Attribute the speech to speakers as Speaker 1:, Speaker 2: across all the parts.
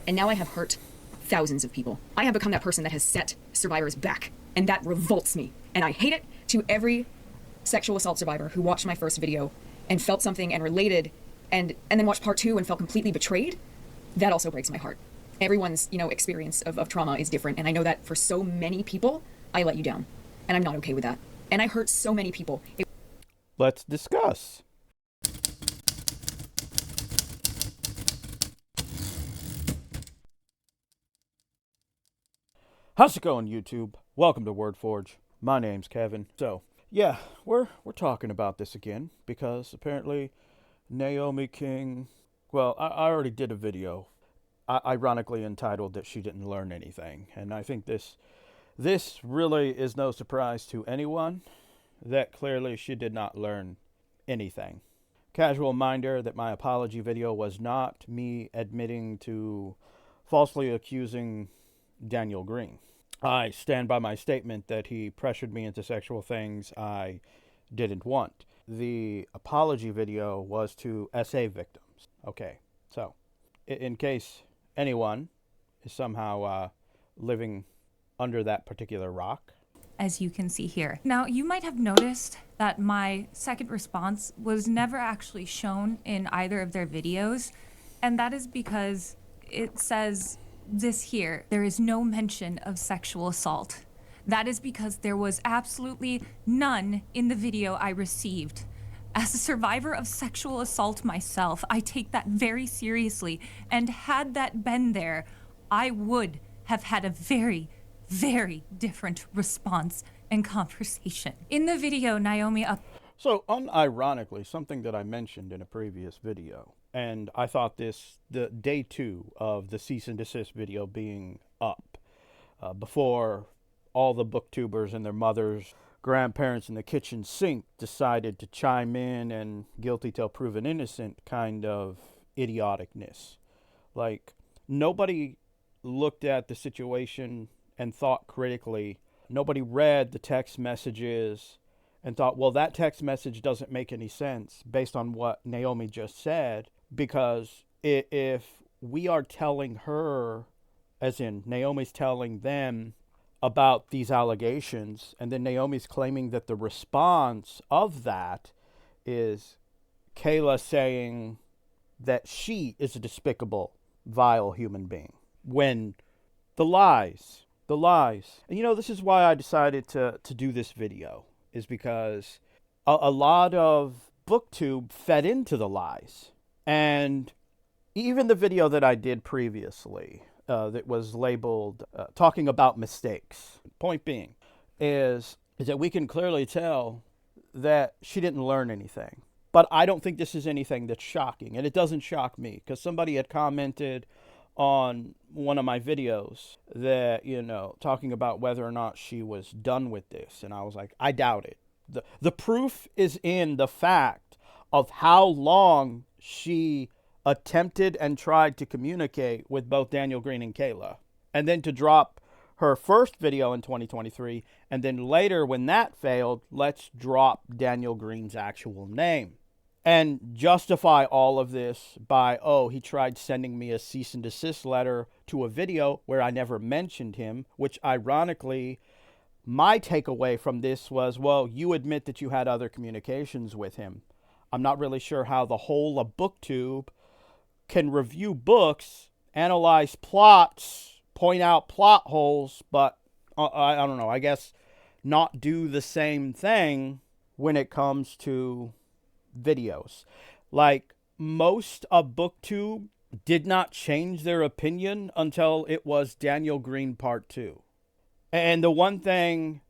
Speaker 1: And now I have hurt thousands of people. I have become that person that has set survivors back, and that revolts me. And I hate it. To every sexual assault survivor who watched my first video and felt something and related, and then watched part 2 and felt completely betrayed, that also breaks my heart. Everyone's, experience of trauma is different, and I know that for so many people, I let you down, and I'm not okay with that. And I hurt so many people.
Speaker 2: Let's discuss. How's it going, YouTube? Welcome to WordForge. My name's Kevin. So, yeah, we're talking about this again because apparently Naomi King, well, I already did a video, ironically entitled that she didn't learn anything. And I think this really is no surprise to anyone that clearly she did not learn anything. Casual reminder that my apology video was not me admitting to falsely accusing Daniel Greene. I stand by my statement that he pressured me into sexual things I didn't want. The apology video was to SA victims. Okay, so in case anyone is somehow living under that particular rock,
Speaker 3: as you can see here. Now, you might have noticed that my second response was never actually shown in either of their videos, and that is because it says this here: there is no mention of sexual assault. That is because there was absolutely none in the video I received. As a survivor of sexual assault myself, I take that very seriously, and had that been there, I would have had a very different response and conversation. In the video, Naomi
Speaker 2: So, unironically, something that I mentioned in a previous video, and I thought the day 2 of the cease and desist video being up, before all the booktubers and their mothers, grandparents in the kitchen sink decided to chime in and guilty till proven innocent kind of idioticness. Like, nobody looked at the situation and thought critically. Nobody read the text messages and thought, well, that text message doesn't make any sense based on what Naomi just said, because if we are telling her, as in Naomi's telling them about these allegations, and then Naomi's claiming that the response of that is Kayla saying that she is a despicable, vile human being, when the lies. And this is why I decided to do this video, is because a lot of booktube fed into the lies. And even the video that I did previously that was labeled talking about mistakes, point being is that we can clearly tell that she didn't learn anything. But I don't think this is anything that's shocking, and it doesn't shock me, because somebody had commented on one of my videos that, talking about whether or not she was done with this. And I was like, I doubt it. The proof is in the fact of how long she attempted and tried to communicate with both Daniel Greene and Kayla. And then to drop her first video in 2023. And then later, when that failed, let's drop Daniel Greene's actual name. And justify all of this by, he tried sending me a cease and desist letter to a video where I never mentioned him, which ironically, my takeaway from this was, well, you admit that you had other communications with him. I'm not really sure how the whole of BookTube can review books, analyze plots, point out plot holes, but I don't know, I guess not do the same thing when it comes to videos. Like, most of BookTube did not change their opinion until it was Daniel Greene Part 2. And the one thing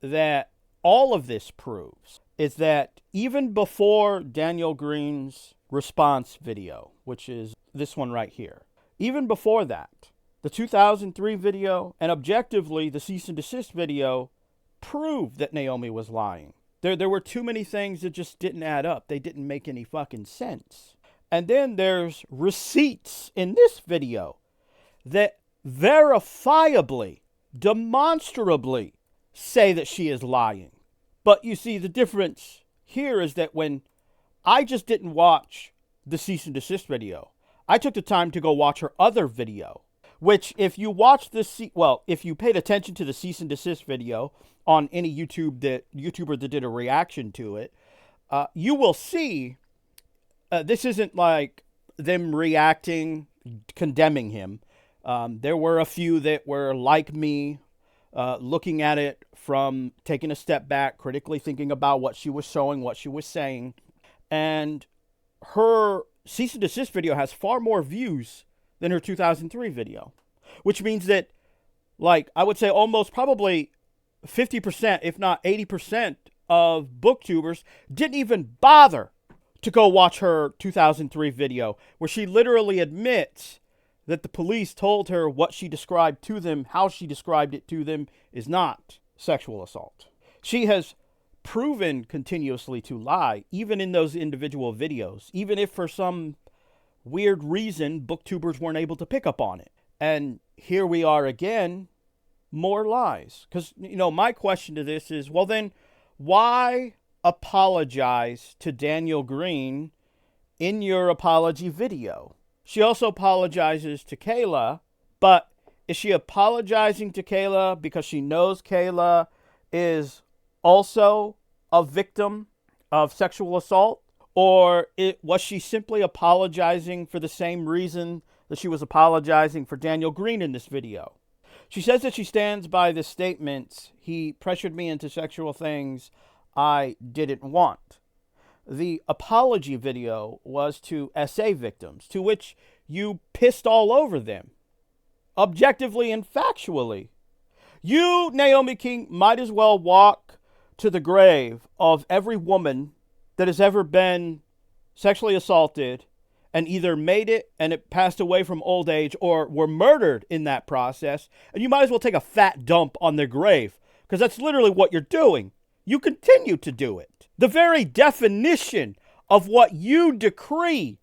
Speaker 2: that all of this proves is that even before Daniel Greene's response video, which is this one right here, even before that, the 2003 video and objectively the cease and desist video proved that Naomi was lying. There were too many things that just didn't add up. They didn't make any fucking sense. And then there's receipts in this video that verifiably, demonstrably say that she is lying. But you see, the difference here is that when I just didn't watch the cease and desist video, I took the time to go watch her other video, which if you watch if you paid attention to the cease and desist video on any YouTuber that did a reaction to it, you will see this isn't like them reacting, condemning him. There were a few that were like me, looking at it from taking a step back, critically thinking about what she was showing, what she was saying. And her cease and desist video has far more views than her 2003 video, which means that, like, I would say almost probably 50%, if not 80% of booktubers didn't even bother to go watch her 2003 video, where she literally admits that the police told her what she described to them, how she described it to them, is not sexual assault. She has proven continuously to lie, even in those individual videos, even if for some weird reason booktubers weren't able to pick up on it. And here we are again, more lies. Because, my question to this is, well then, why apologize to Daniel Greene in your apology video? She also apologizes to Kayla, but is she apologizing to Kayla because she knows Kayla is also a victim of sexual assault? Or was she simply apologizing for the same reason that she was apologizing for Daniel Greene in this video? She says that she stands by the statements, "He pressured me into sexual things I didn't want." The apology video was to SA victims, to which you pissed all over them, objectively and factually. You, Naomi King, might as well walk to the grave of every woman that has ever been sexually assaulted and either made it and it passed away from old age or were murdered in that process, and you might as well take a fat dump on their grave, because that's literally what you're doing. You continue to do it. The very definition of what you decree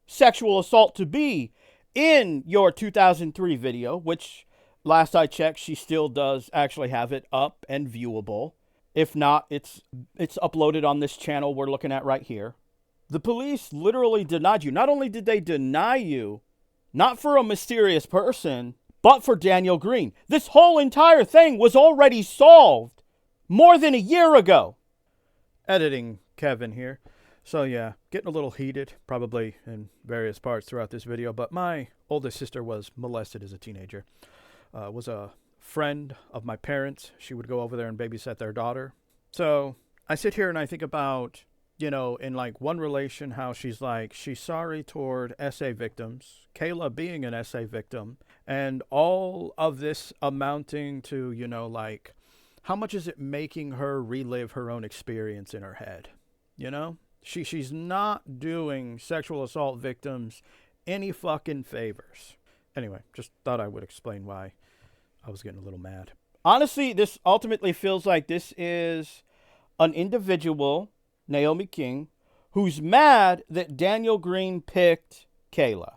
Speaker 2: sexual assault to be in your 2003 video, which last I checked, she still does actually have it up and viewable. If not, it's uploaded on this channel we're looking at right here. The police literally denied you. Not only did they deny you, not for a mysterious person, but for Daniel Greene. This whole entire thing was already solved more than a year ago. Editing Kevin here. So yeah, getting a little heated, probably in various parts throughout this video, but my oldest sister was molested as a teenager. Was a friend of my parents. She would go over there and babysit their daughter. So I sit here and I think about, in like one relation, how she's sorry toward SA victims, Kayla being an SA victim, and all of this amounting to, how much is it making her relive her own experience in her head? She's not doing sexual assault victims any fucking favors. Anyway, just thought I would explain why I was getting a little mad. Honestly, this ultimately feels like this is an individual, Naomi King, who's mad that Daniel Greene picked Kayla.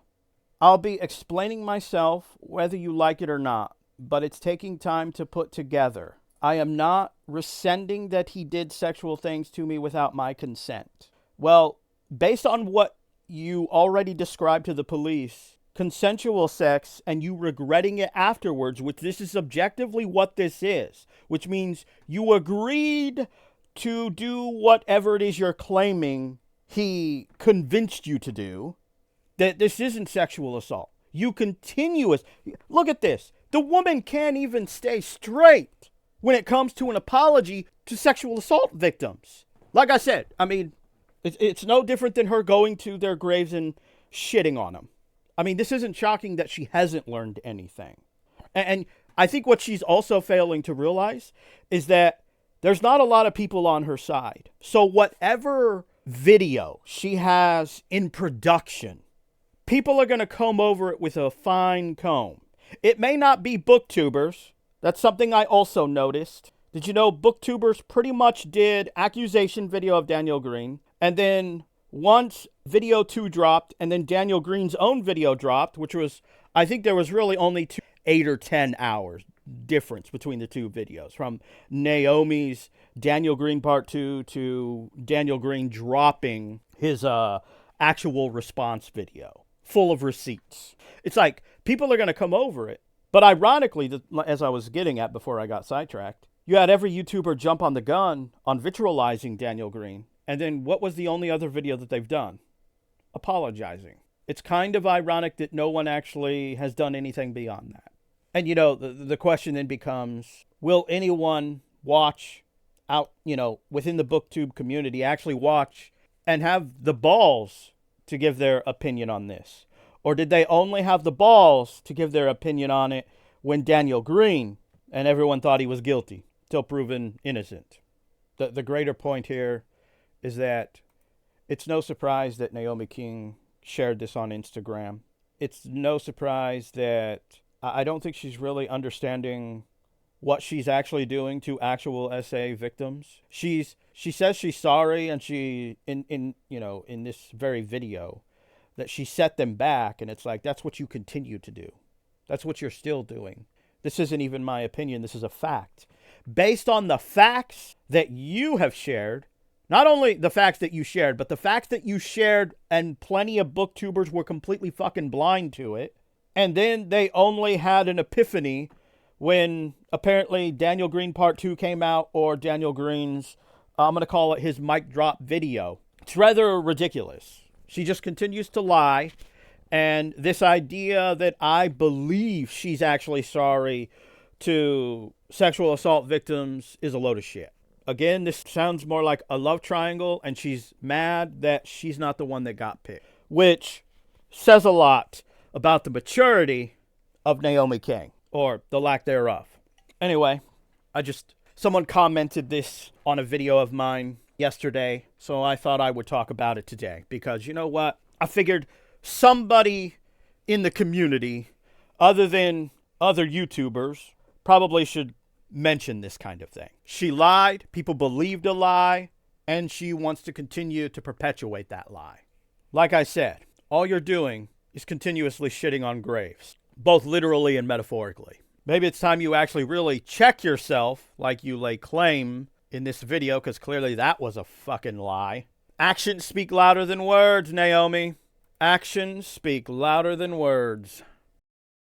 Speaker 2: I'll be explaining myself whether you like it or not, but it's taking time to put together. I am not rescinding that he did sexual things to me without my consent. Well, based on what you already described to the police, consensual sex and you regretting it afterwards, which this is objectively what this is, which means you agreed to do whatever it is you're claiming he convinced you to do, that this isn't sexual assault. You look at this. The woman can't even stay straight when it comes to an apology to sexual assault victims. Like I said, it's no different than her going to their graves and shitting on them. This isn't shocking that she hasn't learned anything. And I think what she's also failing to realize is that there's not a lot of people on her side. So whatever video she has in production, people are going to comb over it with a fine comb. It may not be booktubers. That's something I also noticed. Did you know booktubers pretty much did accusation video of Daniel Greene, and then once video 2 dropped, and then Daniel Greene's own video dropped, which was, I think there was really only 8 or 10 hours difference between the two videos, from Naomi's Daniel Greene part 2 to Daniel Greene dropping his actual response video full of receipts. It's like people are going to come over it. But ironically, as I was getting at before I got sidetracked, you had every YouTuber jump on the gun on vitriolizing Daniel Greene. And then what was the only other video that they've done? Apologizing. It's kind of ironic that no one actually has done anything beyond that. And, you know, the question then becomes, will anyone watch out, you know, within the BookTube community, actually watch and have the balls to give their opinion on this? Or did they only have the balls to give their opinion on it when Daniel Greene and everyone thought he was guilty till proven innocent? The greater point here is that it's no surprise that Naomi King shared this on Instagram. It's no surprise that I don't think she's really understanding what she's actually doing to actual SA victims. She says she's sorry, and she in this very video that she set them back, and it's like, that's what you continue to do. That's what you're still doing. This isn't even my opinion. This is a fact. Based on the facts that you have shared, not only the facts that you shared, but the facts that you shared, and plenty of booktubers were completely fucking blind to it. And then they only had an epiphany when apparently Daniel Greene Part 2 came out, or Daniel Greene's, I'm going to call it his mic drop video. It's rather ridiculous. She just continues to lie. And this idea that I believe she's actually sorry to sexual assault victims is a load of shit. Again, this sounds more like a love triangle, and she's mad that she's not the one that got picked, which says a lot about the maturity of Naomi King, or the lack thereof. Anyway, someone commented this on a video of mine yesterday, so I thought I would talk about it today, because you know what? I figured somebody in the community, other than other YouTubers, probably should mention this kind of thing. She lied, people believed a lie, and she wants to continue to perpetuate that lie. Like I said, all you're doing is continuously shitting on graves, both literally and metaphorically. Maybe it's time you actually really check yourself, like you lay claim in this video, because clearly that was a fucking lie. Actions speak louder than words, Naomi. Actions speak louder than words.